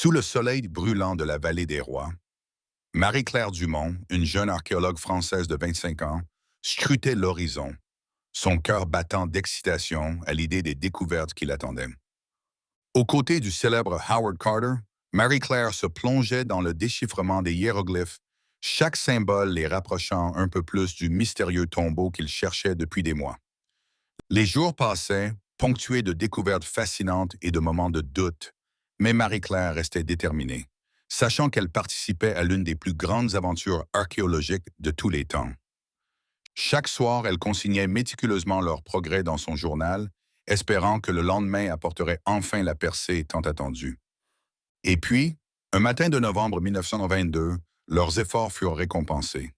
Sous le soleil brûlant de la vallée des rois, Marie-Claire Dumont, une jeune archéologue française de 25 ans, scrutait l'horizon, son cœur battant d'excitation à l'idée des découvertes qui l'attendaient. Aux côtés du célèbre Howard Carter, Marie-Claire se plongeait dans le déchiffrement des hiéroglyphes, chaque symbole les rapprochant un peu plus du mystérieux tombeau qu'ils cherchaient depuis des mois. Les jours passaient, ponctués de découvertes fascinantes et de moments de doute, mais Marie-Claire restait déterminée, sachant qu'elle participait à l'une des plus grandes aventures archéologiques de tous les temps. Chaque soir, elle consignait méticuleusement leurs progrès dans son journal, espérant que le lendemain apporterait enfin la percée tant attendue. Et puis, un matin de novembre 1922, leurs efforts furent récompensés.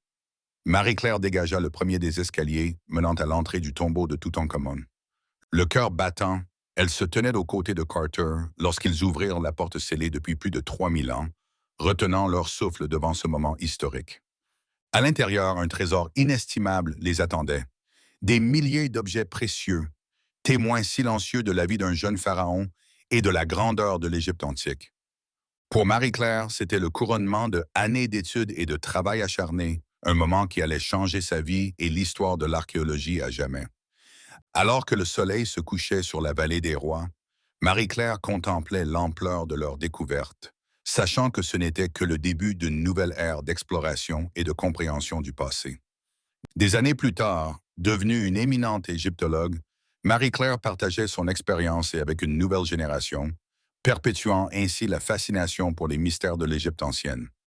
Marie-Claire dégagea le premier des escaliers menant à l'entrée du tombeau de Toutankhamon. Le cœur battant, elle se tenait aux côtés de Carter lorsqu'ils ouvrirent la porte scellée depuis plus de 3000 ans, retenant leur souffle devant ce moment historique. À l'intérieur, un trésor inestimable les attendait. Des milliers d'objets précieux, témoins silencieux de la vie d'un jeune pharaon et de la grandeur de l'Égypte antique. Pour Marie-Claire, c'était le couronnement de années d'études et de travail acharné, un moment qui allait changer sa vie et l'histoire de l'archéologie à jamais. Alors que le soleil se couchait sur la vallée des rois, Marie-Claire contemplait l'ampleur de leur découverte, sachant que ce n'était que le début d'une nouvelle ère d'exploration et de compréhension du passé. Des années plus tard, devenue une éminente égyptologue, Marie-Claire partageait son expérience avec une nouvelle génération, perpétuant ainsi la fascination pour les mystères de l'Égypte ancienne.